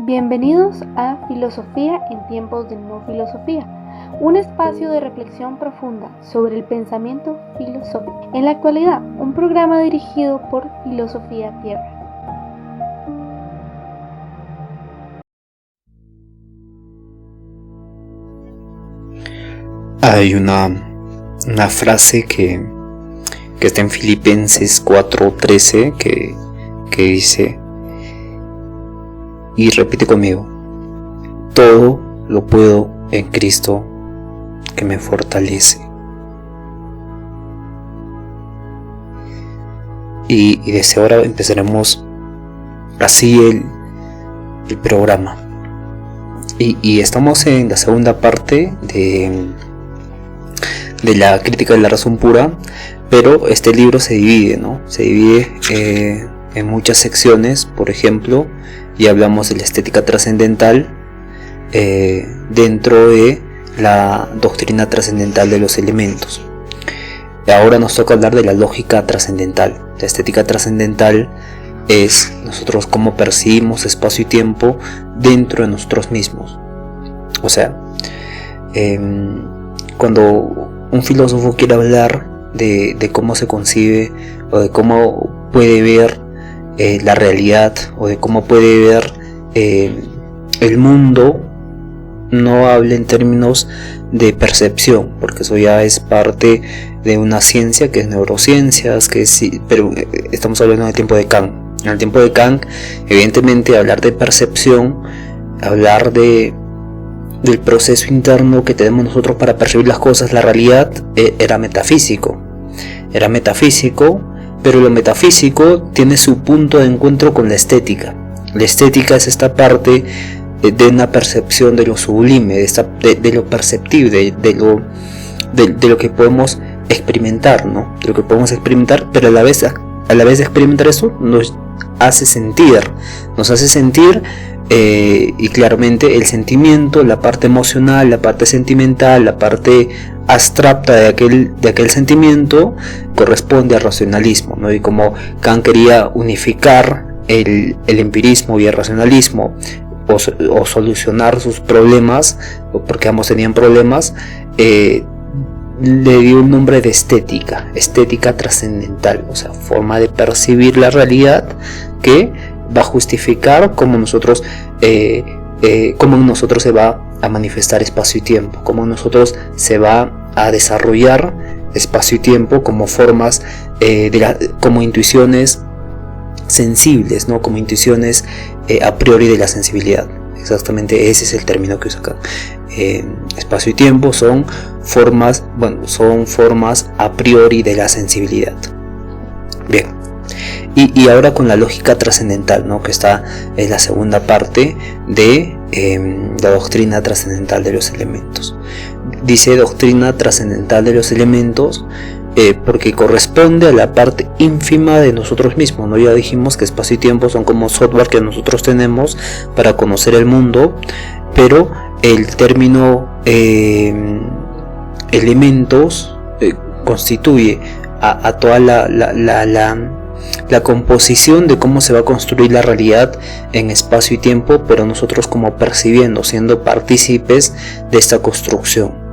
Bienvenidos a Filosofía en tiempos de no filosofía, un espacio de reflexión profunda sobre el pensamiento filosófico. En la actualidad, un programa dirigido por Filosofía Tierra. Hay una frase que está en Filipenses 4:13 que dice, y repite conmigo: todo lo puedo en Cristo que me fortalece. Y desde ahora empezaremos así el programa. Y estamos en la segunda parte de la crítica de la razón pura, pero este libro se divide, ¿no? Se divide en muchas secciones. Por ejemplo, ya hablamos de la estética trascendental dentro de la doctrina trascendental de los elementos. Ahora nos toca hablar de la lógica trascendental. La estética trascendental es nosotros cómo percibimos espacio y tiempo dentro de nosotros mismos. O sea, cuando un filósofo quiere hablar de cómo se concibe o de cómo puede ver la realidad o de cómo puede ver el mundo, no habla en términos de percepción, porque eso ya es parte de una ciencia que es neurociencias, pero estamos hablando en el tiempo de Kant. En el tiempo de Kant, evidentemente, hablar de percepción, hablar del proceso interno que tenemos nosotros para percibir las cosas, la realidad, era metafísico, pero lo metafísico tiene su punto de encuentro con la estética. La estética es esta parte de una percepción de lo sublime, de lo perceptible, de lo que podemos experimentar, ¿no? De lo que podemos experimentar, pero a la vez de experimentar eso nos hace sentir, y claramente el sentimiento, la parte emocional, la parte sentimental, la parte abstracta de aquel sentimiento corresponde al racionalismo, ¿no? Y como Kant quería unificar el empirismo y el racionalismo, o solucionar sus problemas, porque ambos tenían problemas, le dio un nombre de estética trascendental, o sea, forma de percibir la realidad que va a justificar cómo nosotros se va a manifestar espacio y tiempo, cómo nosotros se va a desarrollar espacio y tiempo como formas, como intuiciones sensibles, ¿no? Como intuiciones a priori de la sensibilidad. Exactamente ese es el término que usa acá. Espacio y tiempo son formas a priori de la sensibilidad. Bien, y ahora con la lógica trascendental, ¿no? Que está en la segunda parte de la doctrina trascendental de los elementos. Dice doctrina trascendental de los elementos porque corresponde a la parte ínfima de nosotros mismos, ¿no? Ya dijimos que espacio y tiempo son como software que nosotros tenemos para conocer el mundo, pero el término elementos constituye a toda la composición de cómo se va a construir la realidad en espacio y tiempo, pero nosotros como percibiendo, siendo partícipes de esta construcción.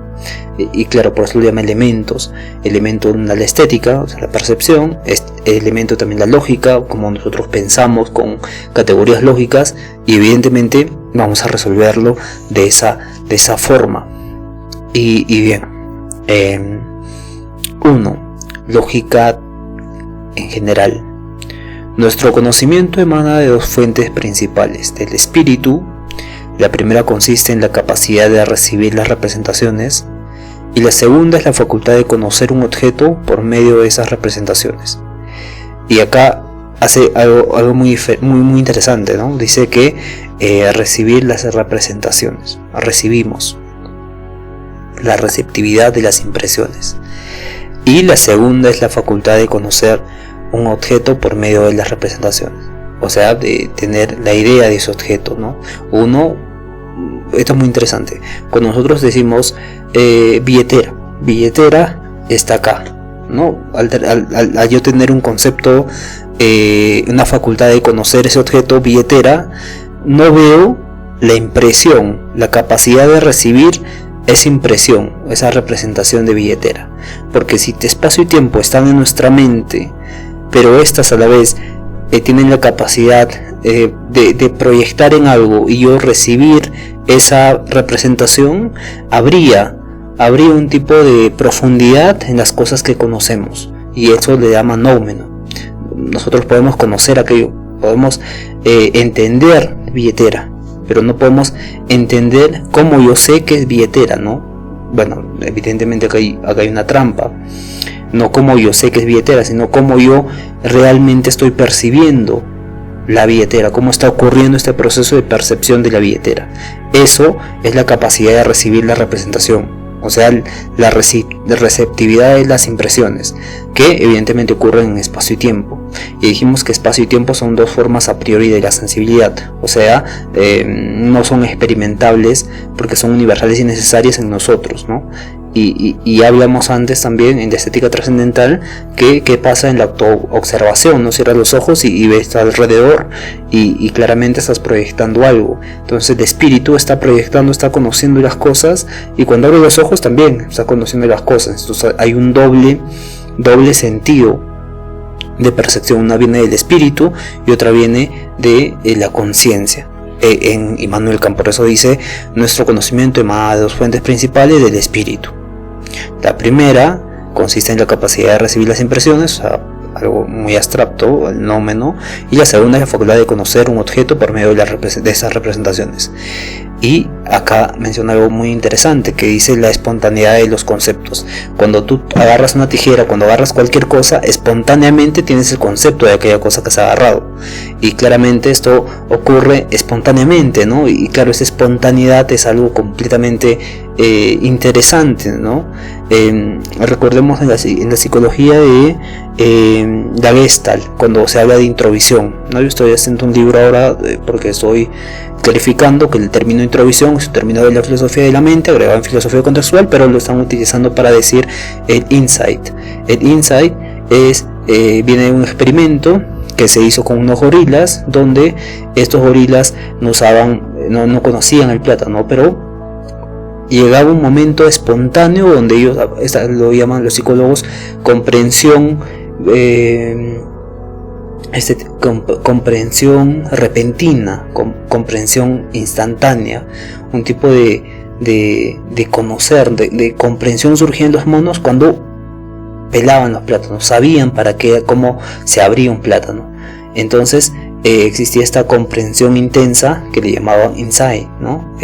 Y claro, por eso lo llama elementos. Elemento la estética, o sea, la percepción, elemento también la lógica, como nosotros pensamos con categorías lógicas, y evidentemente vamos a resolverlo de esa forma. Y bien, 1. Lógica en general. Nuestro conocimiento emana de dos fuentes principales: del espíritu. La primera consiste en la capacidad de recibir las representaciones, y la segunda es la facultad de conocer un objeto por medio de esas representaciones. Y acá hace algo muy interesante, ¿no? Dice que recibir las representaciones, recibimos la receptividad de las impresiones, y la segunda es la facultad de conocer un objeto por medio de las representaciones, o sea, de tener la idea de ese objeto, ¿no? Esto es muy interesante. Cuando nosotros decimos billetera está acá, ¿no? Al yo tener un concepto, una facultad de conocer ese objeto, billetera, no veo la impresión, la capacidad de recibir esa impresión, esa representación de billetera. Porque si espacio y tiempo están en nuestra mente, pero estas a la vez tienen la capacidad de proyectar en algo y yo recibir esa representación, habría un tipo de profundidad en las cosas que conocemos, y eso le llama noumeno. Nosotros podemos conocer aquello, podemos entender billetera, pero no podemos entender cómo yo sé que es billetera, ¿no? Bueno, evidentemente acá hay una trampa. No cómo yo sé que es billetera, sino cómo yo realmente estoy percibiendo la billetera, cómo está ocurriendo este proceso de percepción de la billetera. Eso es la capacidad de recibir la representación, o sea, la receptividad de las impresiones, que evidentemente ocurren en espacio y tiempo. Y dijimos que espacio y tiempo son dos formas a priori de la sensibilidad, o sea, no son experimentables porque son universales y necesarias en nosotros, ¿no? Y hablamos antes también en la estética trascendental que pasa en la autoobservación, ¿no? Cierras los ojos y ves alrededor y claramente estás proyectando algo. Entonces el espíritu está proyectando, está conociendo las cosas, y cuando abre los ojos también está conociendo las cosas. Entonces hay un doble sentido de percepción. Una viene del espíritu y otra viene de la conciencia. En Immanuel Kant por eso dice: nuestro conocimiento emana de dos fuentes principales del espíritu. La primera consiste en la capacidad de recibir las impresiones, o sea, algo muy abstracto, el nómeno, y la segunda es la facultad de conocer un objeto por medio de esas representaciones. Y acá menciona algo muy interesante que dice la espontaneidad de los conceptos. Cuando tú agarras una tijera, cuando agarras cualquier cosa, espontáneamente tienes el concepto de aquella cosa que has agarrado. Y claramente esto ocurre espontáneamente, ¿no? Y claro, esa espontaneidad es algo completamente interesante, ¿no? Recordemos en la psicología de la Gestalt, cuando se habla de introvisión, ¿no? Yo estoy haciendo un libro ahora porque estoy clarificando que el término introvisión es un término de la filosofía de la mente agregado en filosofía contextual, pero lo están utilizando para decir el insight. El insight viene de un experimento que se hizo con unos gorilas, donde estos gorilas no conocían el plátano, pero llegaba un momento espontáneo donde ellos, lo llaman los psicólogos comprensión comprensión repentina, comprensión instantánea, un tipo de conocer, de comprensión surgía en los monos cuando pelaban los plátanos, sabían cómo se abría un plátano. Entonces existía esta comprensión intensa que le llamaban insight, ¿no?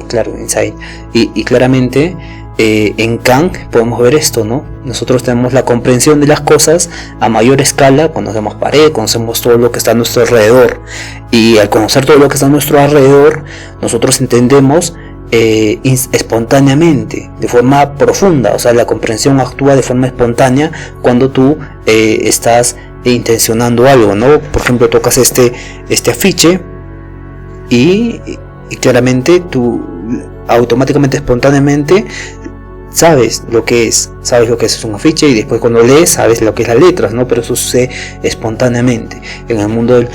Claro, insight. Y claramente en Kant podemos ver esto, ¿no? Nosotros tenemos la comprensión de las cosas a mayor escala, conocemos pared, conocemos todo lo que está a nuestro alrededor, y al conocer todo lo que está a nuestro alrededor, nosotros entendemos espontáneamente, de forma profunda. O sea, la comprensión actúa de forma espontánea cuando tú estás intencionando algo, ¿no? Por ejemplo, tocas este afiche y claramente tú automáticamente, espontáneamente sabes lo que es un afiche, y después cuando lees sabes lo que es las letras, ¿no? Pero eso sucede espontáneamente en el mundo el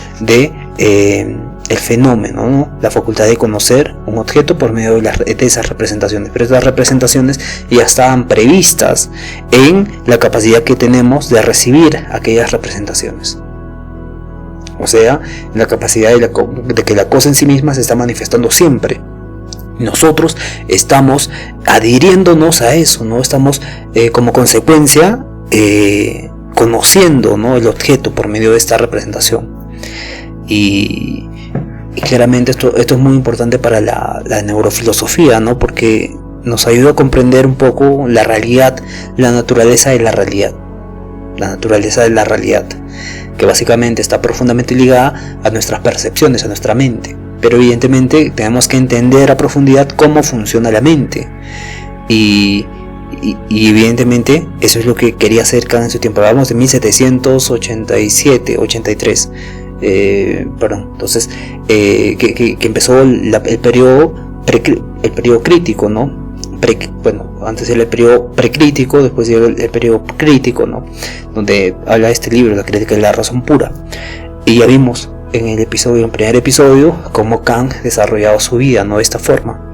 fenómeno, ¿no? La facultad de conocer un objeto por medio de esas representaciones. Pero esas representaciones ya estaban previstas en la capacidad que tenemos de recibir aquellas representaciones. O sea, la capacidad de que la cosa en sí misma se está manifestando siempre. Nosotros estamos adhiriéndonos a eso, ¿no? Estamos como consecuencia conociendo, ¿no? El objeto por medio de esta representación. Y claramente esto es muy importante para la neurofilosofía, ¿no? Porque nos ayuda a comprender un poco la realidad, la naturaleza de la realidad. La naturaleza de la realidad, que básicamente está profundamente ligada a nuestras percepciones, a nuestra mente. Pero evidentemente tenemos que entender a profundidad cómo funciona la mente. Y evidentemente eso es lo que quería hacer Kant en su tiempo. Hablamos de 1787-83. Entonces que empezó el periodo crítico, ¿no? Antes era el periodo precrítico, después llegó el periodo crítico, ¿no? Donde habla este libro, La crítica de la razón pura. Y ya vimos en el primer episodio, cómo Kant desarrollado su vida, ¿no? De esta forma.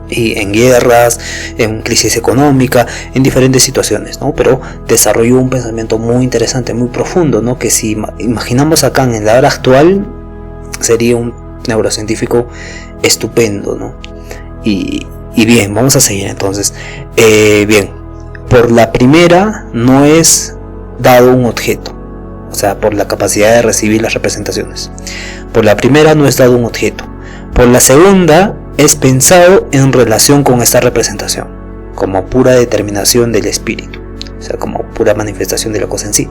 Y en guerras, en crisis económica, en diferentes situaciones, ¿no? Pero desarrolló un pensamiento muy interesante, muy profundo, ¿no? Que si imaginamos a Kant en la hora actual, sería un neurocientífico estupendo, ¿no? Y bien, vamos a seguir entonces. Bien, por la primera no es dado un objeto, o sea, por la capacidad de recibir las representaciones. Por la primera no es dado un objeto. Por la segunda es pensado en relación con esta representación, como pura determinación del espíritu, o sea, como pura manifestación de la cosa en sí.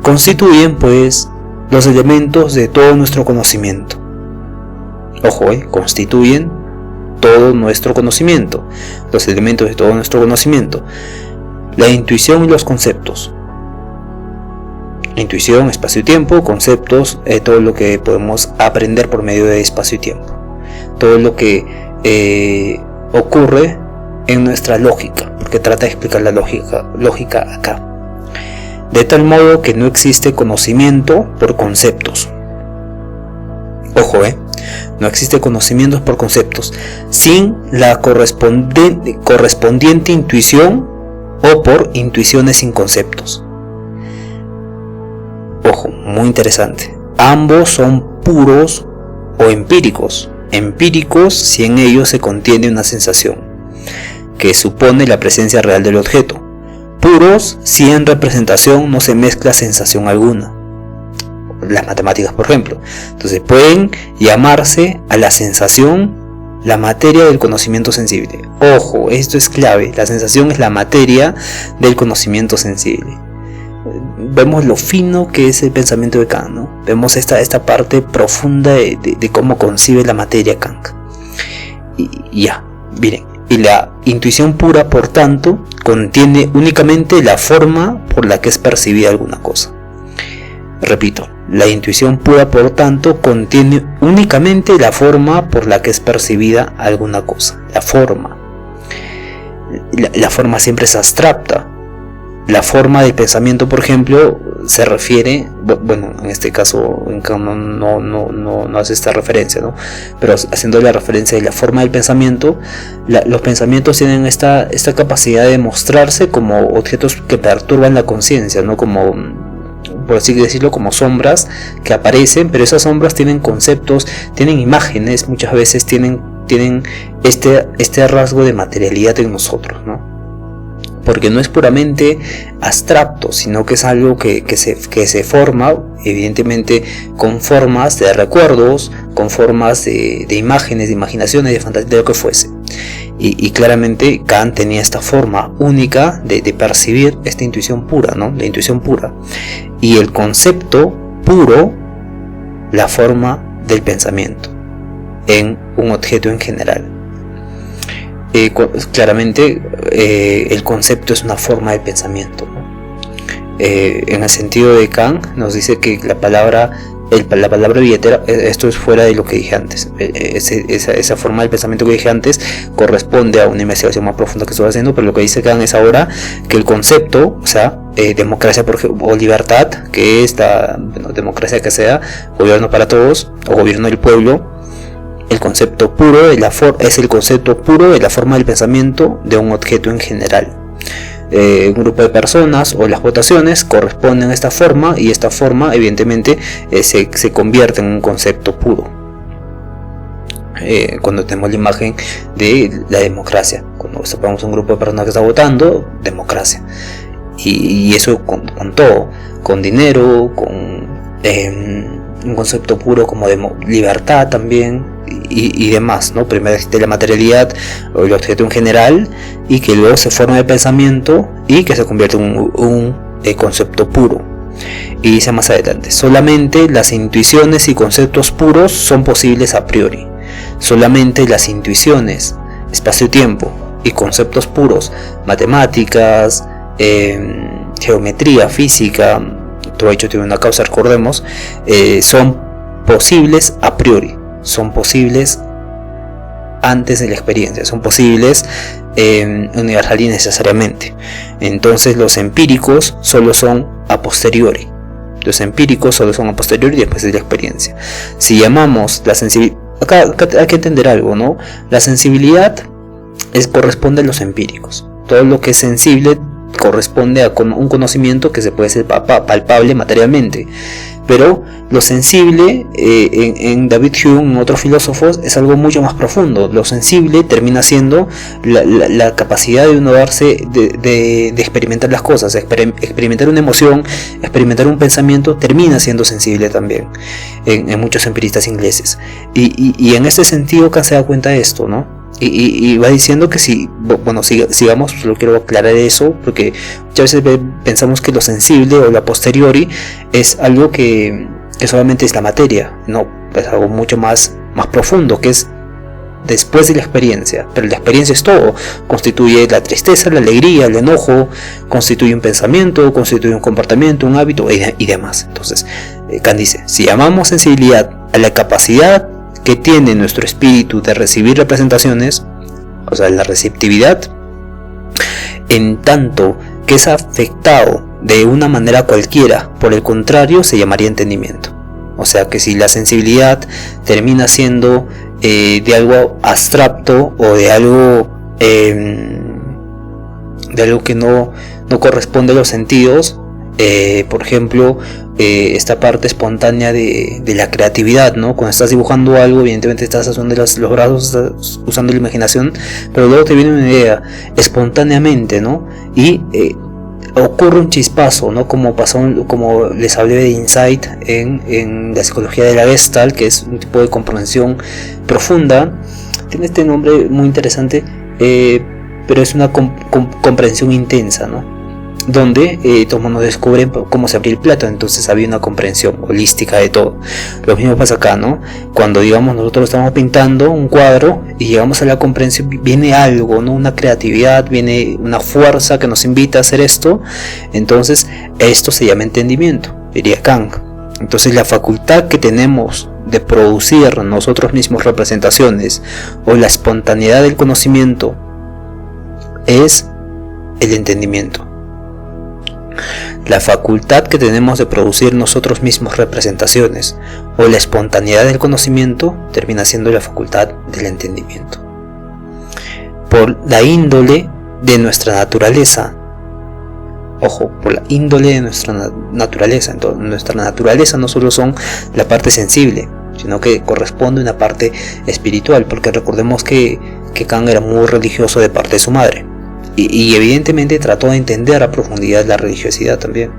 Constituyen, pues, los elementos de todo nuestro conocimiento. Ojo, constituyen todo nuestro conocimiento, los elementos de todo nuestro conocimiento. La intuición y los conceptos. Intuición, espacio y tiempo, conceptos, todo lo que podemos aprender por medio de espacio y tiempo. Todo lo que ocurre en nuestra lógica, porque trata de explicar la lógica acá. De tal modo que no existe conocimiento por conceptos. Ojo, no existe conocimientos por conceptos sin la correspondiente intuición o por intuiciones sin conceptos. Ojo, muy interesante. Ambos son puros o empíricos. Empíricos si en ellos se contiene una sensación que supone la presencia real del objeto. Puros si en representación no se mezcla sensación alguna. Las matemáticas, por ejemplo. Entonces pueden llamarse a la sensación la materia del conocimiento sensible. Ojo, esto es clave. La sensación es la materia del conocimiento sensible. Vemos lo fino que es el pensamiento de Kant, ¿no? Vemos esta parte profunda de cómo concibe la materia Kant. Y ya, miren. Y la intuición pura, por tanto, contiene únicamente la forma por la que es percibida alguna cosa. Repito, la intuición pura, por tanto, contiene únicamente la forma por la que es percibida alguna cosa. La forma. La forma siempre es abstracta. La forma del pensamiento, por ejemplo, se refiere, bueno, en este caso no hace esta referencia, ¿no? Pero haciendo la referencia de la forma del pensamiento, los pensamientos tienen esta capacidad de mostrarse como objetos que perturban la conciencia, ¿no? Como, por así decirlo, como sombras que aparecen, pero esas sombras tienen conceptos, tienen imágenes, muchas veces tienen este rasgo de materialidad en nosotros, ¿no? Porque no es puramente abstracto, sino que es algo que se forma, evidentemente, con formas de recuerdos, con formas de imágenes, de imaginaciones, de fantasía, de lo que fuese. Y claramente Kant tenía esta forma única de percibir esta intuición pura, ¿no? La intuición pura. Y el concepto puro, la forma del pensamiento en un objeto en general. Claramente el concepto es una forma de pensamiento, ¿no? En el sentido de Kant nos dice que la palabra billetera, esto es fuera de lo que dije antes, esa forma del pensamiento que dije antes corresponde a una investigación más profunda que estoy haciendo, pero lo que dice Kant es ahora que el concepto, o sea, democracia o libertad, que es democracia que sea, gobierno para todos o gobierno del pueblo, el concepto puro es el concepto puro de la forma del pensamiento de un objeto en general. Un grupo de personas o las votaciones corresponden a esta forma, y esta forma evidentemente se convierte en un concepto puro. Cuando tenemos la imagen de la democracia, cuando sepamos un grupo de personas que está votando, democracia. Y eso con todo, con dinero, con un concepto puro como de libertad también. Y demás, ¿no? Primero existe la materialidad o el objeto en general, y que luego se forma el pensamiento y que se convierte en un concepto puro. Y dice más adelante: solamente las intuiciones y conceptos puros son posibles a priori. Solamente las intuiciones, espacio-tiempo y conceptos puros, matemáticas, geometría, física, todo hecho tiene una causa, recordemos, son posibles a priori. Son posibles antes de la experiencia, son posibles universal y necesariamente. Entonces los empíricos solo son a posteriori. Los empíricos solo son a posteriori y después de la experiencia. Si llamamos la sensibilidad, acá hay que entender algo, ¿no? La sensibilidad corresponde a los empíricos. Todo lo que es sensible corresponde a un conocimiento que se puede ser palpable materialmente. Pero lo sensible, en David Hume, en otros filósofos, es algo mucho más profundo. Lo sensible termina siendo la capacidad de uno darse, de experimentar las cosas, experimentar una emoción, experimentar un pensamiento, termina siendo sensible también, en muchos empiristas ingleses. Y en este sentido Kant se da cuenta de esto, ¿no? Y va diciendo que sigamos, solo quiero aclarar eso, porque muchas veces pensamos que lo sensible o lo a posteriori es algo que solamente es la materia. No, es algo mucho más profundo, que es después de la experiencia. Pero la experiencia es todo, constituye la tristeza, la alegría, el enojo, constituye un pensamiento, constituye un comportamiento, un hábito y demás. Entonces, Kant dice, si llamamos sensibilidad a la capacidad que tiene nuestro espíritu de recibir representaciones, o sea, la receptividad, en tanto que es afectado de una manera cualquiera por el contrario, se llamaría entendimiento. O sea que si la sensibilidad termina siendo de algo abstracto o de algo que no corresponde a los sentidos, por ejemplo, esta parte espontánea de la creatividad, ¿no? Cuando estás dibujando algo, evidentemente estás usando los brazos, estás usando la imaginación, pero luego te viene una idea espontáneamente, ¿no? Y ocurre un chispazo, ¿no? Como les hablé de insight en la psicología de la Gestalt, que es un tipo de comprensión profunda. Tiene este nombre muy interesante, pero es una comprensión intensa, ¿no? Donde todos nos descubren cómo se abría el plato, entonces había una comprensión holística de todo. Lo mismo pasa acá, ¿no? Cuando digamos nosotros estamos pintando un cuadro y llegamos a la comprensión, viene algo, ¿no? Una creatividad, viene una fuerza que nos invita a hacer esto, entonces esto se llama entendimiento, diría Kant. Entonces la facultad que tenemos de producir nosotros mismos representaciones o la espontaneidad del conocimiento es el entendimiento. La facultad que tenemos de producir nosotros mismos representaciones o la espontaneidad del conocimiento termina siendo la facultad del entendimiento. Por la índole de nuestra naturaleza, por la índole de nuestra naturaleza. Entonces, nuestra naturaleza no solo son la parte sensible, sino que corresponde a una parte espiritual, porque recordemos que Kant era muy religioso de parte de su madre. Y evidentemente trató de entender a profundidad la religiosidad también.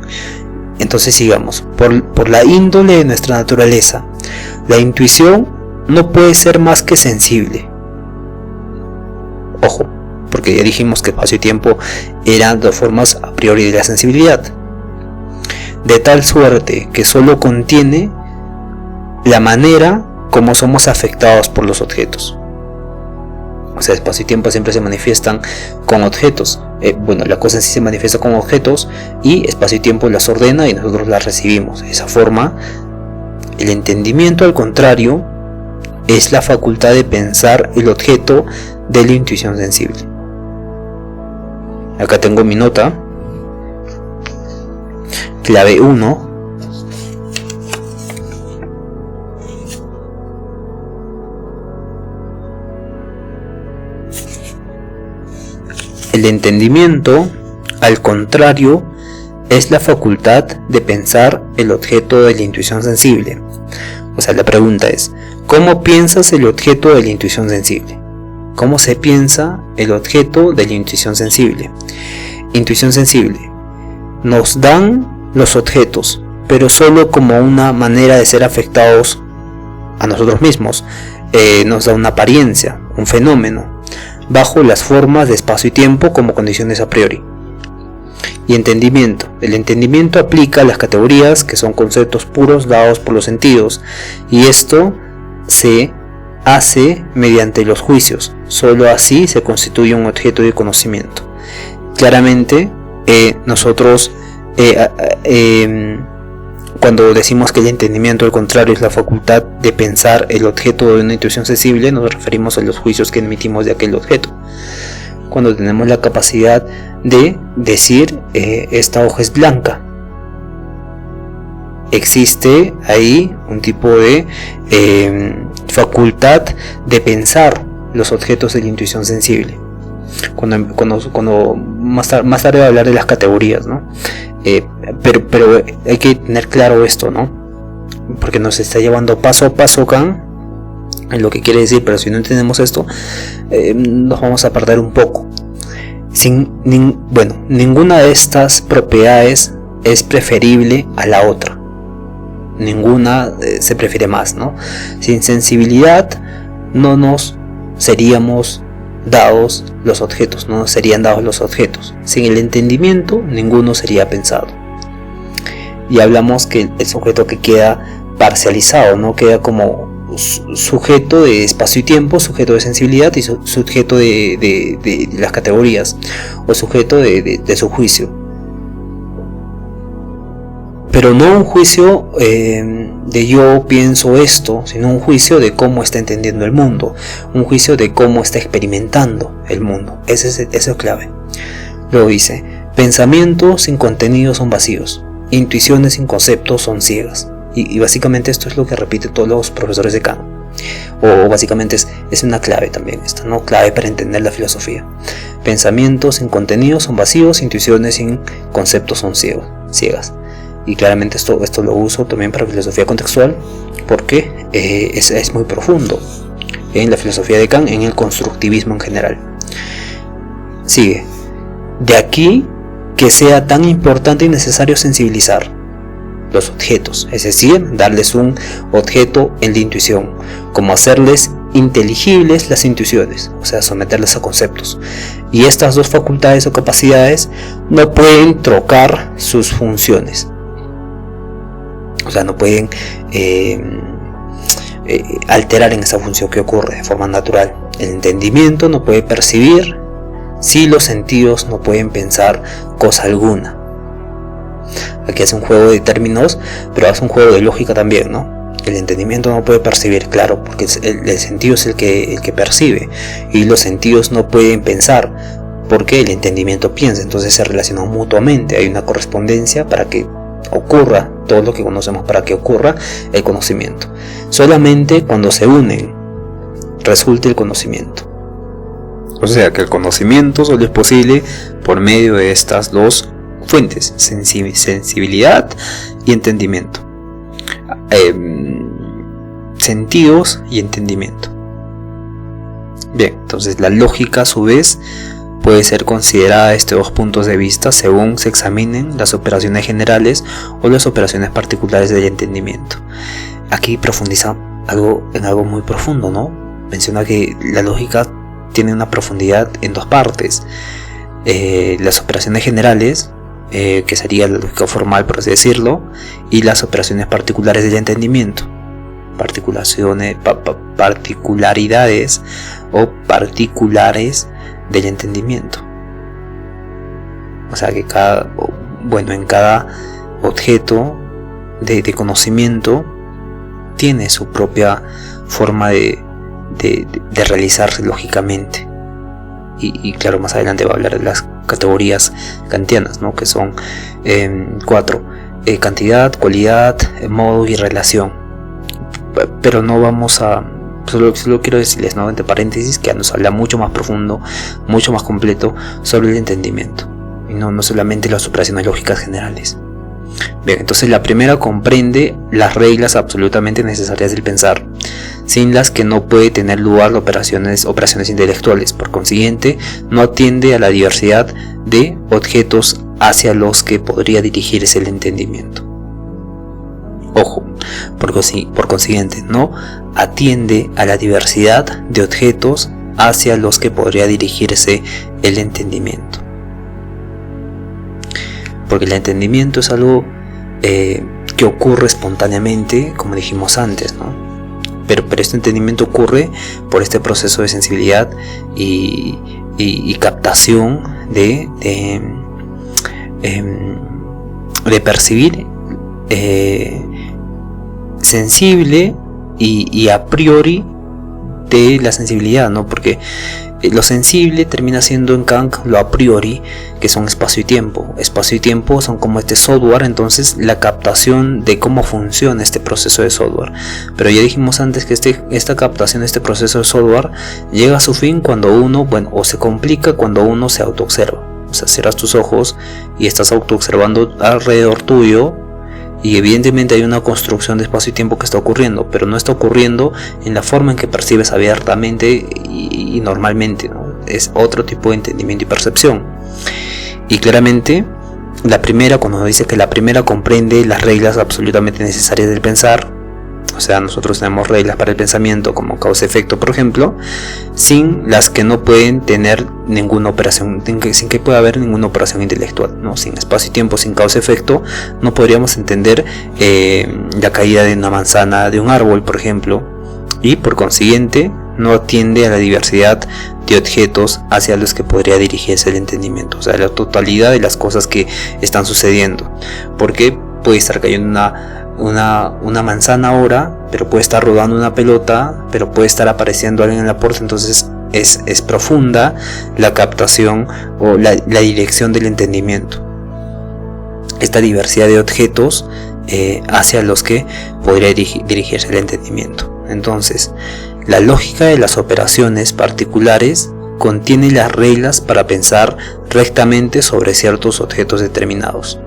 Entonces sigamos. Por la índole de nuestra naturaleza, la intuición no puede ser más que sensible. Ojo, porque ya dijimos que espacio y tiempo eran dos formas a priori de la sensibilidad. De tal suerte que solo contiene la manera como somos afectados por los objetos. O sea, espacio y tiempo siempre se manifiestan con objetos. La cosa en sí se manifiesta con objetos y espacio y tiempo las ordena y nosotros las recibimos. De esa forma, el entendimiento, al contrario, es la facultad de pensar el objeto de la intuición sensible. Acá tengo mi nota. Clave 1. El entendimiento, al contrario, es la facultad de pensar el objeto de la intuición sensible. O sea, la pregunta es, ¿cómo piensas el objeto de la intuición sensible? ¿Cómo se piensa el objeto de la intuición sensible? Intuición sensible. Nos dan los objetos, pero solo como una manera de ser afectados a nosotros mismos. Nos da una apariencia, un fenómeno, bajo las formas de espacio y tiempo como condiciones a priori. Y entendimiento. El entendimiento aplica las categorías, que son conceptos puros dados por los sentidos, y esto se hace mediante los juicios. Solo así se constituye un objeto de conocimiento. Claramente, nosotros cuando decimos que el entendimiento, al contrario, es la facultad de pensar el objeto de una intuición sensible, nos referimos a los juicios que emitimos de aquel objeto. Cuando tenemos la capacidad de decir esta hoja es blanca, existe ahí un tipo de facultad de pensar los objetos de la intuición sensible. Cuando más tarde voy a hablar de las categorías, ¿no? Pero hay que tener claro esto, ¿no? Porque nos está llevando paso a paso acá en lo que quiere decir, pero si no entendemos esto, nos vamos a perder un poco. Ninguna de estas propiedades es preferible a la otra. Ninguna se prefiere más, ¿no? Sin sensibilidad no nos seríamos dados los objetos, no nos serían dados los objetos. Sin el entendimiento, ninguno sería pensado. Y hablamos que el sujeto que queda parcializado, ¿no? Queda como sujeto de espacio y tiempo, sujeto de sensibilidad y sujeto de las categorías, o sujeto de su juicio. Pero no un juicio de yo pienso esto, sino un juicio de cómo está entendiendo el mundo, un juicio de cómo está experimentando el mundo. Eso es clave. Luego dice: pensamientos sin contenido son vacíos, intuiciones sin conceptos son ciegas. Y básicamente esto es lo que repiten todos los profesores de Kant. O básicamente es una clave también esta, ¿no? Clave para entender la filosofía. Pensamientos sin contenido son vacíos, intuiciones sin conceptos son ciegas. Y claramente esto lo uso también para filosofía contextual, porque es muy profundo en la filosofía de Kant, en el constructivismo en general. Sigue: de aquí que sea tan importante y necesario sensibilizar los objetos, es decir, darles un objeto en la intuición, como hacerles inteligibles las intuiciones, o sea, someterles a conceptos. Y estas dos facultades o capacidades no pueden trocar sus funciones, o sea, no pueden alterar en esa función que ocurre de forma natural. El entendimiento no puede percibir si los sentidos no pueden pensar cosa alguna. Aquí hace un juego de términos, pero hace un juego de lógica también, ¿no? El entendimiento no puede percibir, claro, porque el sentido es el que percibe, y los sentidos no pueden pensar porque el entendimiento piensa. Entonces se relacionan mutuamente, hay una correspondencia para que ocurra todo lo que conocemos, para que ocurra el conocimiento. Solamente cuando se unen resulta el conocimiento. O sea que el conocimiento solo es posible por medio de estas dos fuentes: sensibilidad y entendimiento, sentidos y entendimiento. Bien, entonces la lógica a su vez puede ser considerada desde dos puntos de vista según se examinen las operaciones generales o las operaciones particulares del entendimiento. Aquí profundiza en algo muy profundo, ¿no? Menciona que la lógica tiene una profundidad en dos partes: las operaciones generales, que sería la lógica formal, por así decirlo, y las operaciones particulares del entendimiento, particularidades o particulares del entendimiento. O sea que en cada objeto de conocimiento tiene su propia forma de realizarse lógicamente. Y claro, más adelante va a hablar de las categorías kantianas, ¿no? Que son 4: cantidad, cualidad, modo y relación. Pero no vamos a... Solo quiero decirles, ¿no?, entre paréntesis, que nos habla mucho más profundo, mucho más completo sobre el entendimiento, y no solamente las operaciones lógicas generales. Bien, entonces la primera comprende las reglas absolutamente necesarias del pensar, sin las que no puede tener lugar operaciones intelectuales. Por consiguiente, no atiende a la diversidad de objetos hacia los que podría dirigirse el entendimiento. Ojo, por consiguiente, no atiende a la diversidad de objetos hacia los que podría dirigirse el entendimiento. Porque el entendimiento es algo que ocurre espontáneamente, como dijimos antes, ¿no? Pero este entendimiento ocurre por este proceso de sensibilidad y captación de percibir sensible y a priori de la sensibilidad, ¿no? Porque lo sensible termina siendo en Kant lo a priori, que son espacio y tiempo. Espacio y tiempo son como este software, entonces la captación de cómo funciona este proceso de software. Pero ya dijimos antes que esta captación, este proceso de software, llega a su fin cuando uno, o se complica cuando uno se autoobserva. O sea, cierras tus ojos y estás autoobservando alrededor tuyo, y evidentemente hay una construcción de espacio y tiempo que está ocurriendo, pero no está ocurriendo en la forma en que percibes abiertamente y normalmente, ¿no? Es otro tipo de entendimiento y percepción. Y claramente la primera, cuando dice que la primera comprende las reglas absolutamente necesarias del pensar, o sea, nosotros tenemos reglas para el pensamiento como causa-efecto, por ejemplo, sin las que no pueden tener ninguna operación, sin que pueda haber ninguna operación intelectual, ¿no? Sin espacio y tiempo, sin causa-efecto, no podríamos entender la caída de una manzana de un árbol, por ejemplo, y por consiguiente no atiende a la diversidad de objetos hacia los que podría dirigirse el entendimiento, o sea, la totalidad de las cosas que están sucediendo, porque puede estar cayendo una manzana ahora, pero puede estar rodando una pelota, pero puede estar apareciendo alguien en la puerta. Entonces es profunda la captación o la dirección del entendimiento, esta diversidad de objetos hacia los que podría dirigirse el entendimiento. Entonces la lógica de las operaciones particulares contiene las reglas para pensar rectamente sobre ciertos objetos determinados.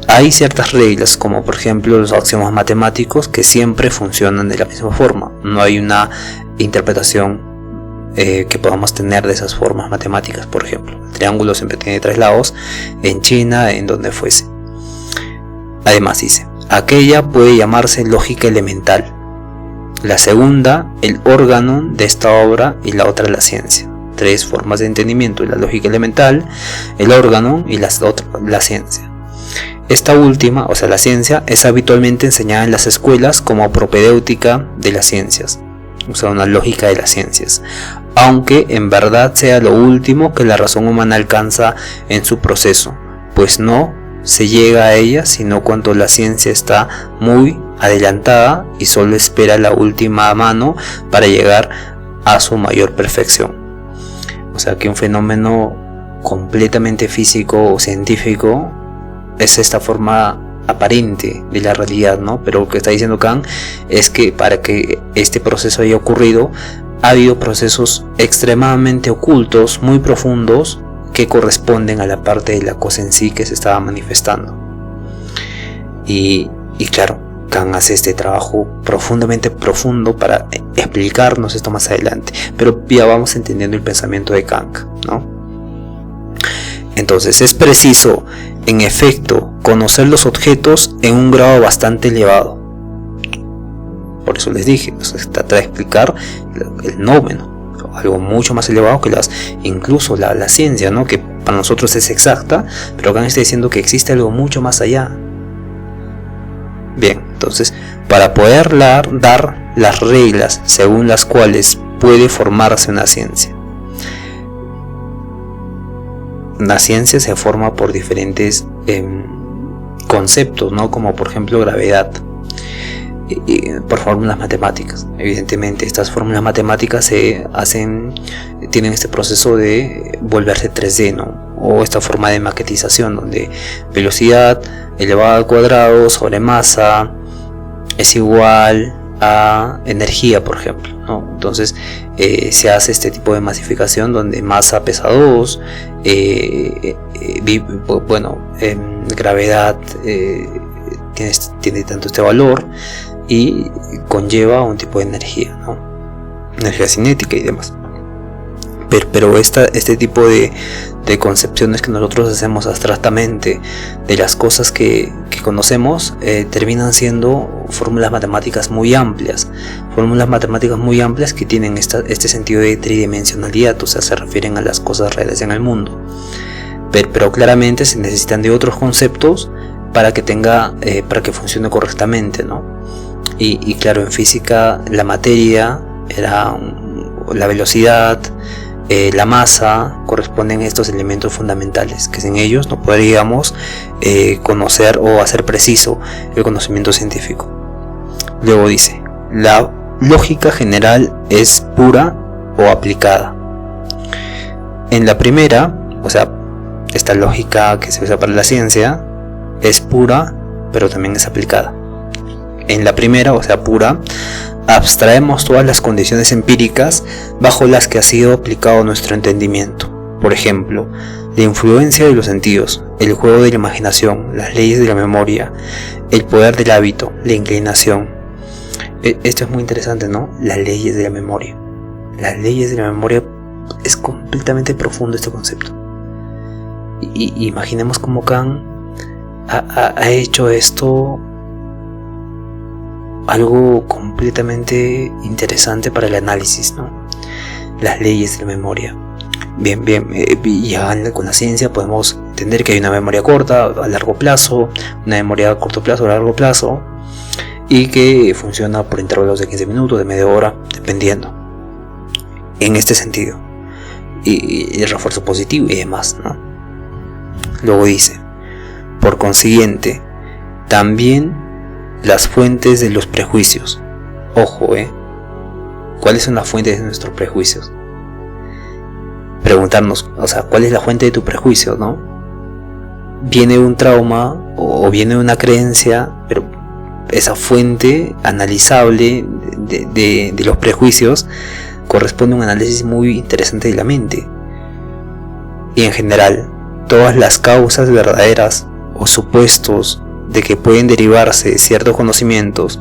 Hay ciertas reglas, como por ejemplo los axiomas matemáticos, que siempre funcionan de la misma forma. No hay una interpretación que podamos tener de esas formas matemáticas. Por ejemplo, el triángulo siempre tiene 3 lados, en China, en donde fuese. Además dice, aquella puede llamarse lógica elemental, la segunda el órgano de esta obra y la otra la ciencia. 3 formas de entendimiento: la lógica elemental, el órgano y la ciencia. Esta última, o sea la ciencia, es habitualmente enseñada en las escuelas como propedéutica de las ciencias, o sea una lógica de las ciencias, aunque en verdad sea lo último que la razón humana alcanza en su proceso, pues no se llega a ella sino cuando la ciencia está muy adelantada y solo espera la última mano para llegar a su mayor perfección. O sea que un fenómeno completamente físico o científico es esta forma aparente de la realidad, ¿no? Pero lo que está diciendo Kant es que para que este proceso haya ocurrido, ha habido procesos extremadamente ocultos, muy profundos, que corresponden a la parte de la cosa en sí que se estaba manifestando. Y claro, Kant hace este trabajo profundamente profundo para explicarnos esto más adelante, pero ya vamos entendiendo el pensamiento de Kant, ¿no? Entonces es preciso, en efecto, conocer los objetos en un grado bastante elevado. Por eso les dije, se trata de explicar el nómeno, algo mucho más elevado que incluso la ciencia, ¿no? Que para nosotros es exacta, pero Kant está diciendo que existe algo mucho más allá. Bien, entonces, para poder dar las reglas según las cuales puede formarse una ciencia. La ciencia se forma por diferentes conceptos, ¿no? Como por ejemplo gravedad, por fórmulas matemáticas. Evidentemente estas fórmulas matemáticas tienen este proceso de volverse 3D, ¿no? O esta forma de maquetización donde velocidad elevada al cuadrado sobre masa es igual a energía, por ejemplo, ¿no? Entonces se hace este tipo de masificación donde masa pesa 2, gravedad tiene tanto este valor y conlleva un tipo de energía, ¿no? Energía cinética y demás. Pero este tipo de concepciones que nosotros hacemos abstractamente de las cosas que conocemos terminan siendo fórmulas matemáticas muy amplias. Fórmulas matemáticas muy amplias que tienen este sentido de tridimensionalidad, o sea, se refieren a las cosas reales en el mundo. Pero claramente se necesitan de otros conceptos para que funcione correctamente, ¿no? Y claro, en física la materia era la velocidad, la masa, corresponden a estos elementos fundamentales que sin ellos no podríamos conocer o hacer preciso el conocimiento científico. Luego dice, la lógica general es pura o aplicada. En la primera, o sea, esta lógica que se usa para la ciencia es pura, pero también es aplicada. En la primera, o sea, pura, abstraemos todas las condiciones empíricas bajo las que ha sido aplicado nuestro entendimiento. Por ejemplo, la influencia de los sentidos, el juego de la imaginación, las leyes de la memoria, el poder del hábito, la inclinación. Esto es muy interesante, ¿no? Las leyes de la memoria. Las leyes de la memoria, es completamente profundo este concepto. Y imaginemos cómo Kant ha hecho esto algo completamente interesante para el análisis, ¿no? Las leyes de la memoria. Bien, ya con la ciencia podemos entender que hay una memoria corta a largo plazo, una memoria a corto plazo a largo plazo, y que funciona por intervalos de 15 minutos, de media hora, dependiendo. En este sentido. Y el refuerzo positivo y demás, ¿no? Luego dice, por consiguiente, también las fuentes de los prejuicios. Ojo, ¿cuáles son las fuentes de nuestros prejuicios? Preguntarnos, o sea, ¿cuál es la fuente de tu prejuicio, no? Viene un trauma o viene una creencia, pero esa fuente analizable de los prejuicios corresponde a un análisis muy interesante de la mente. Y en general, todas las causas verdaderas o supuestos de que pueden derivarse ciertos conocimientos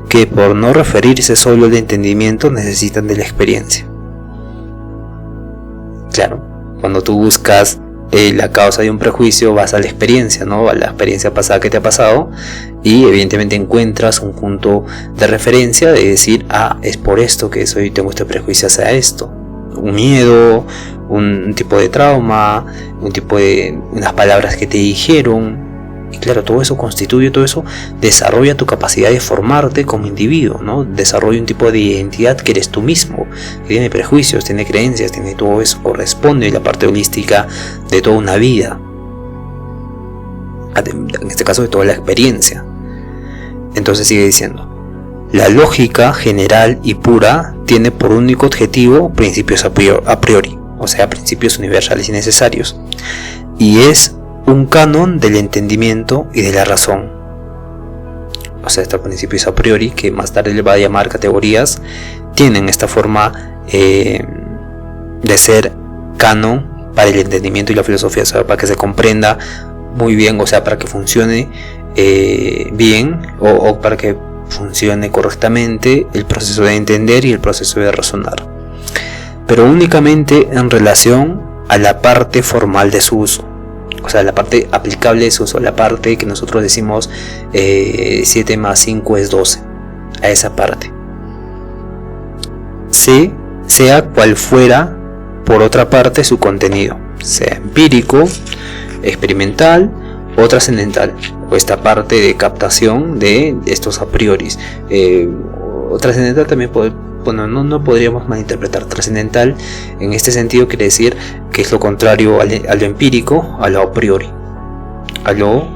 que, por no referirse solo al entendimiento, necesitan de la experiencia. Claro, cuando tú buscas la causa de un prejuicio, vas a la experiencia, ¿no? A la experiencia pasada que te ha pasado, y evidentemente encuentras un punto de referencia de decir, es por esto que tengo este prejuicio hacia esto. Un miedo, un tipo de trauma, un tipo de unas palabras que te dijeron. Y claro, todo eso desarrolla tu capacidad de formarte como individuo, ¿no? Desarrolla un tipo de identidad que eres tú mismo, que tiene prejuicios, tiene creencias, tiene todo eso, corresponde a la parte holística de toda una vida. En este caso, de toda la experiencia. Entonces sigue diciendo, la lógica general y pura tiene por único objetivo principios a priori, o sea, principios universales y necesarios, y es un canon del entendimiento y de la razón. O sea, estos principios a priori, que más tarde le va a llamar categorías, tienen esta forma de ser canon para el entendimiento y la filosofía, o sea, para que se comprenda muy bien, o sea, para que funcione bien o para que funcione correctamente el proceso de entender y el proceso de razonar, pero únicamente en relación a la parte formal de su uso. O sea, la parte aplicable de su uso, la parte que nosotros decimos 7 más 5 es 12, a esa parte. Sea cual fuera, por otra parte, su contenido, sea empírico, experimental o trascendental, o esta parte de captación de estos a priori. O trascendental también no podríamos malinterpretar. Trascendental en este sentido quiere decir que es lo contrario a lo empírico, a lo a priori, a lo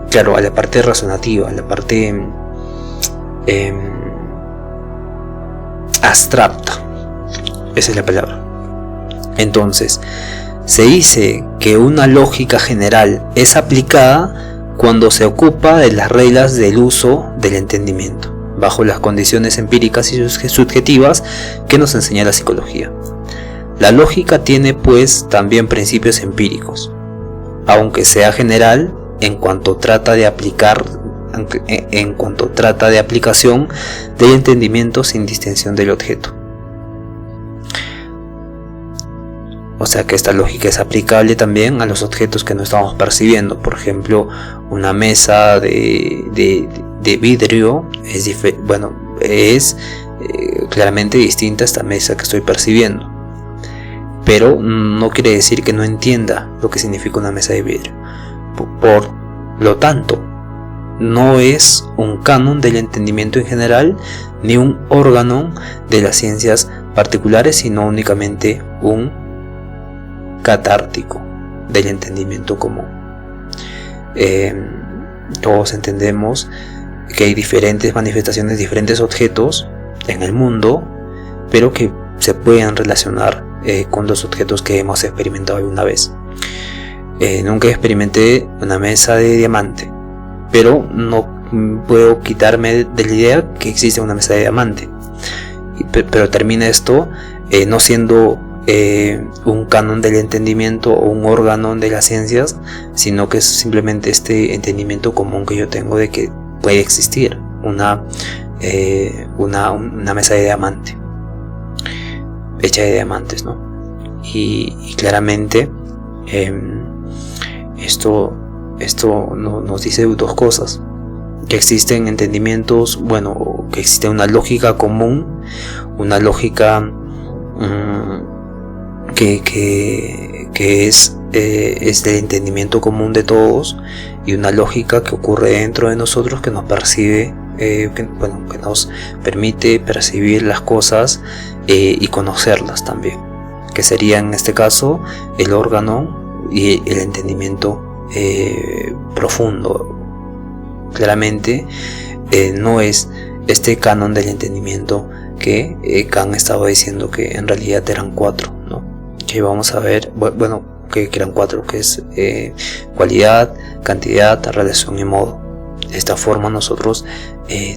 claro, a la parte razonativa, a la parte abstracta. Esa es la palabra. Entonces, se dice que una lógica general es aplicada cuando se ocupa de las reglas del uso del entendimiento, bajo las condiciones empíricas y subjetivas que nos enseña la psicología. La lógica tiene pues también principios empíricos, aunque sea general en cuanto trata de aplicación del entendimiento sin distinción del objeto. O sea que esta lógica es aplicable también a los objetos que no estamos percibiendo. Por ejemplo, una mesa de vidrio es claramente distinta a esta mesa que estoy percibiendo. Pero no quiere decir que no entienda lo que significa una mesa de vidrio. Por lo tanto, no es un canon del entendimiento en general, ni un órgano de las ciencias particulares, sino únicamente un catártico del entendimiento común. Todos entendemos que hay diferentes manifestaciones, diferentes objetos en el mundo, pero que se pueden relacionar con los objetos que hemos experimentado alguna vez. Nunca experimenté una mesa de diamante, pero no puedo quitarme de la idea que existe una mesa de diamante. Pero termina esto no siendo un canon del entendimiento o un órgano de las ciencias, sino que es simplemente este entendimiento común que yo tengo de que puede existir una mesa de diamante hecha de diamantes, ¿no? Y claramente esto nos dice dos cosas: que existen entendimientos, que existe una lógica común, una lógica que es del entendimiento común de todos, y una lógica que ocurre dentro de nosotros, que nos percibe, que nos permite percibir las cosas y conocerlas también, que sería en este caso el órgano y el entendimiento profundo. Claramente no es este canon del entendimiento que Kant estaba diciendo que en realidad eran 4, ¿no? Que vamos a ver, que eran 4, que es cualidad, cantidad, relación y modo. De esta forma nosotros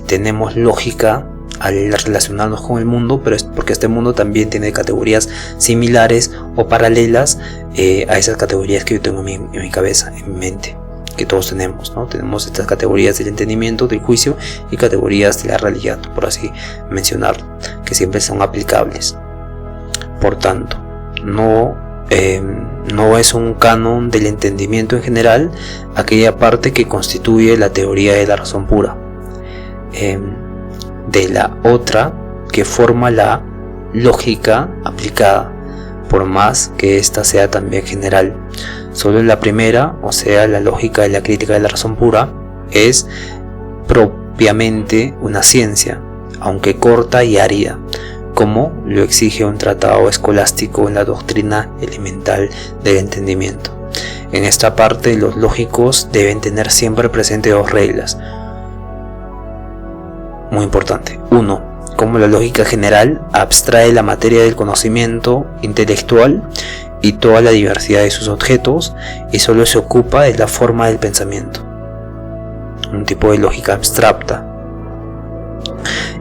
tenemos lógica al relacionarnos con el mundo, pero es porque este mundo también tiene categorías similares o paralelas a esas categorías que yo tengo en mi cabeza, en mi mente, que todos tenemos, ¿no? Tenemos estas categorías del entendimiento, del juicio, y categorías de la realidad, por así mencionarlo, que siempre son aplicables. Por tanto, no es un canon del entendimiento en general aquella parte que constituye la teoría de la razón pura, de la otra que forma la lógica aplicada, por más que ésta sea también general. Solo la primera, o sea, la lógica de la crítica de la razón pura, es propiamente una ciencia, aunque corta y árida, como lo exige un tratado escolástico en la doctrina elemental del entendimiento. En esta parte, los lógicos deben tener siempre presente dos reglas. Muy importante. 1. Como la lógica general abstrae la materia del conocimiento intelectual y toda la diversidad de sus objetos, y solo se ocupa de la forma del pensamiento, un tipo de lógica abstracta.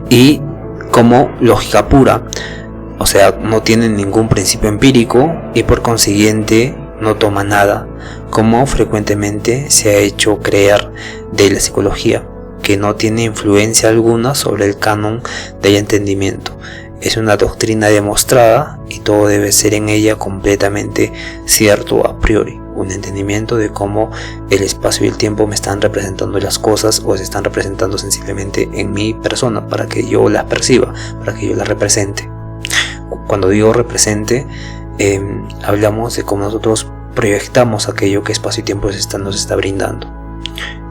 Y como lógica pura, o sea, no tiene ningún principio empírico y por consiguiente no toma nada, como frecuentemente se ha hecho creer de la psicología, que no tiene influencia alguna sobre el canon del entendimiento. Es una doctrina demostrada y todo debe ser en ella completamente cierto a priori, un entendimiento de cómo el espacio y el tiempo me están representando las cosas, o se están representando sensiblemente en mi persona para que yo las perciba, para que yo las represente. Cuando digo represente, hablamos de cómo nosotros proyectamos aquello que espacio y tiempo nos está brindando.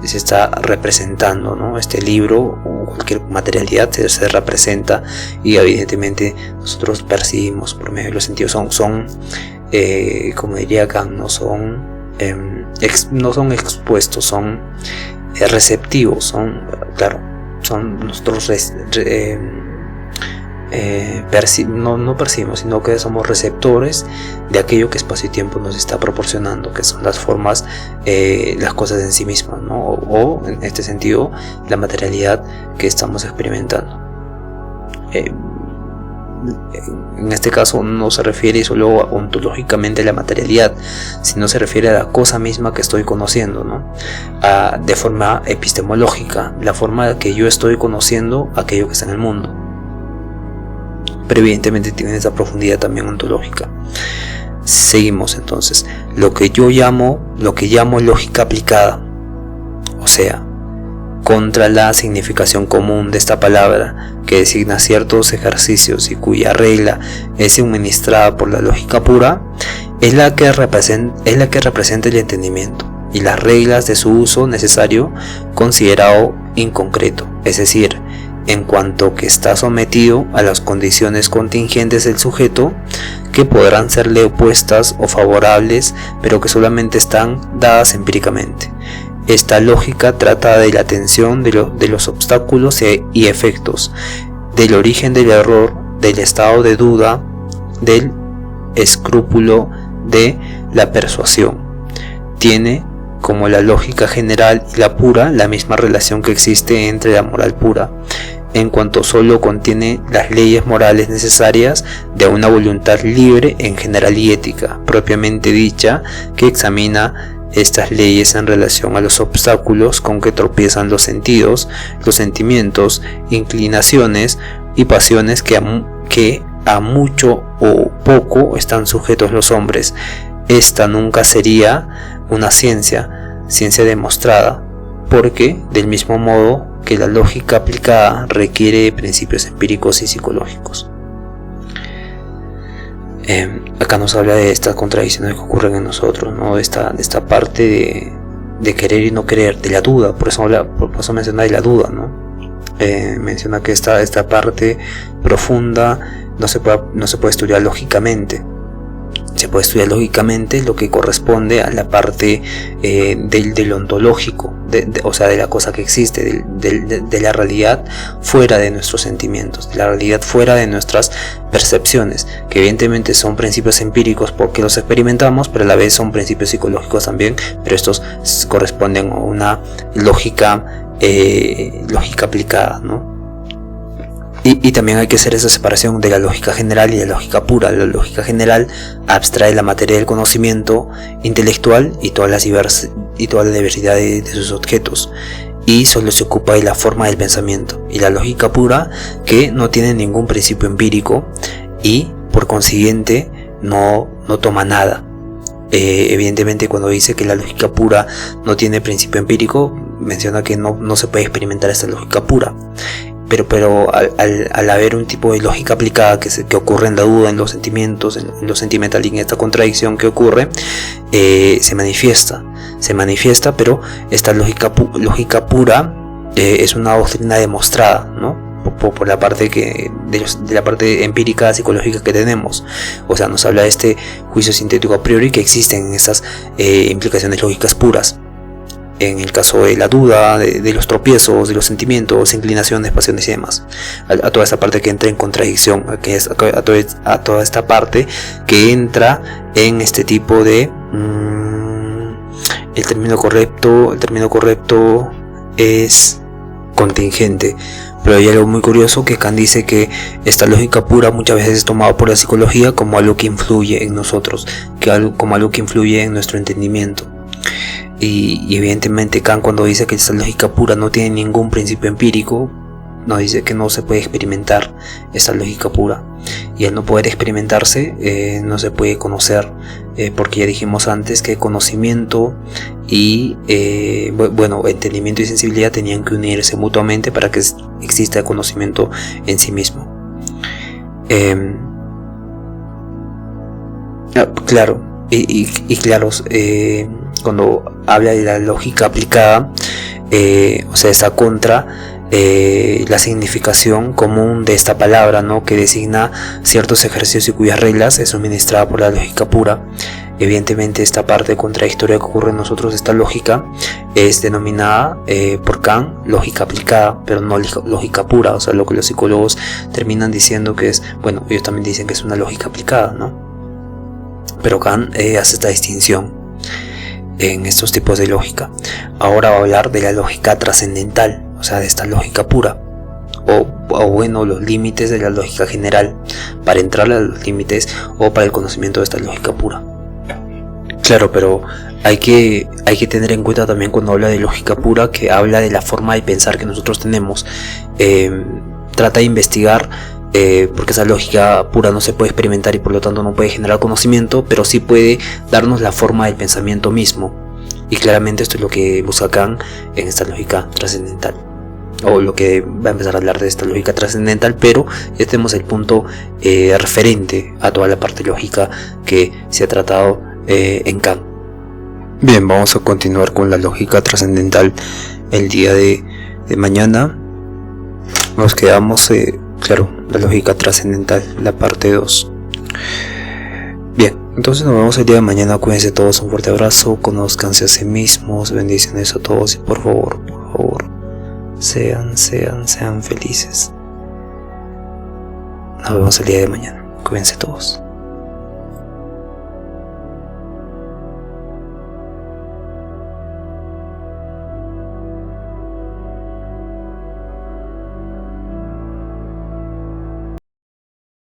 Se está representando, ¿no? Este libro o cualquier materialidad se representa, y evidentemente nosotros percibimos por medio de los sentidos. Son como diría Kant, no son expuestos, son receptivos, son nosotros no percibimos, sino que somos receptores de aquello que espacio y tiempo nos está proporcionando, que son las formas, las cosas en sí mismas, ¿no? O en este sentido, la materialidad que estamos experimentando. En este caso no se refiere solo ontológicamente a la materialidad, sino se refiere a la cosa misma que estoy conociendo, ¿no? De forma epistemológica, la forma que yo estoy conociendo aquello que está en el mundo. Pero evidentemente tiene esa profundidad también ontológica. Seguimos entonces. Lo que llamo lógica aplicada, o sea, contra la significación común de esta palabra, que designa ciertos ejercicios y cuya regla es suministrada por la lógica pura, es la que representa el entendimiento y las reglas de su uso necesario considerado inconcreto, es decir, en cuanto que está sometido a las condiciones contingentes del sujeto, que podrán serle opuestas o favorables, pero que solamente están dadas empíricamente. Esta lógica trata de la atención de los obstáculos y efectos, del origen del error del estado de duda, del escrúpulo, de la persuasión. Tiene, como la lógica general y la pura, la misma relación que existe entre la moral pura, en cuanto solo contiene las leyes morales necesarias de una voluntad libre en general y ética, propiamente dicha, que examina estas leyes en relación a los obstáculos con que tropiezan los sentidos, los sentimientos, inclinaciones y pasiones que a mucho o poco están sujetos los hombres. Esta nunca sería una ciencia demostrada, porque del mismo modo que la lógica aplicada requiere de principios empíricos y psicológicos. Acá nos habla de estas contradicciones que ocurren en nosotros, ¿no? de esta parte de querer y no querer, de la duda. Por eso menciona de la duda, ¿no? Menciona que esta parte profunda no se puede estudiar lógicamente. Se puede estudiar lógicamente lo que corresponde a la parte del ontológico, o sea, de la cosa que existe, de la realidad fuera de nuestros sentimientos, de la realidad fuera de nuestras percepciones, que evidentemente son principios empíricos porque los experimentamos, pero a la vez son principios psicológicos también, pero estos corresponden a una lógica aplicada, ¿no? Y también hay que hacer esa separación de la lógica general y la lógica pura. La lógica general abstrae la materia del conocimiento intelectual y toda la diversidad de sus objetos, y solo se ocupa de la forma del pensamiento. Y la lógica pura, que no tiene ningún principio empírico y por consiguiente no toma nada. Evidentemente, cuando dice que la lógica pura no tiene principio empírico, menciona que no se puede experimentar esta lógica pura. Pero al haber un tipo de lógica aplicada que ocurre en la duda, en los sentimientos, en lo sentimental y en esta contradicción que ocurre, se manifiesta, pero esta lógica pura es una doctrina demostrada, ¿no? Por la parte de la parte empírica psicológica que tenemos. O sea, nos habla de este juicio sintético a priori que existen en estas implicaciones lógicas puras. En el caso de la duda, de los tropiezos, de los sentimientos, inclinaciones, pasiones y demás, a toda esta parte que entra en contradicción, a toda esta parte que entra en este tipo de el término correcto es contingente. Pero hay algo muy curioso, que Kant dice que esta lógica pura muchas veces es tomada por la psicología como algo que influye en nosotros, como algo que influye en nuestro entendimiento. Y evidentemente Kant, cuando dice que esta lógica pura no tiene ningún principio empírico, nos dice que no se puede experimentar esta lógica pura, y al no poder experimentarse no se puede conocer, porque ya dijimos antes que conocimiento y entendimiento y sensibilidad tenían que unirse mutuamente para que exista el conocimiento en sí mismo. Claro, cuando habla de la lógica aplicada, o sea, está contra la significación común de esta palabra, ¿no? Que designa ciertos ejercicios y cuyas reglas es suministrada por la lógica pura. Evidentemente, esta parte contradictoria que ocurre en nosotros, esta lógica, es denominada por Kant lógica aplicada, pero no lógica pura. O sea, lo que los psicólogos terminan diciendo que es, bueno, ellos también dicen que es una lógica aplicada, ¿no? Pero Kant hace esta distinción en estos tipos de lógica. Ahora va a hablar de la lógica trascendental, o sea, de esta lógica pura, o los límites de la lógica general, para entrar a los límites o para el conocimiento de esta lógica pura. Claro, pero hay que tener en cuenta también, cuando habla de lógica pura, que habla de la forma de pensar que nosotros tenemos. Trata de investigar, porque esa lógica pura no se puede experimentar y por lo tanto no puede generar conocimiento, pero sí puede darnos la forma del pensamiento mismo. Y claramente esto es lo que busca Kant en esta lógica trascendental, o lo que va a empezar a hablar de esta lógica trascendental, pero ya tenemos el punto referente a toda la parte lógica que se ha tratado en Kant. Bien, vamos a continuar con la lógica trascendental el día de mañana. Nos quedamos, la lógica trascendental, la parte 2. Bien, entonces nos vemos el día de mañana. Cuídense todos, un fuerte abrazo, conózcanse a sí mismos, bendiciones a todos, y por favor, sean felices. Un Nos vemos el día de mañana. Cuídense todos.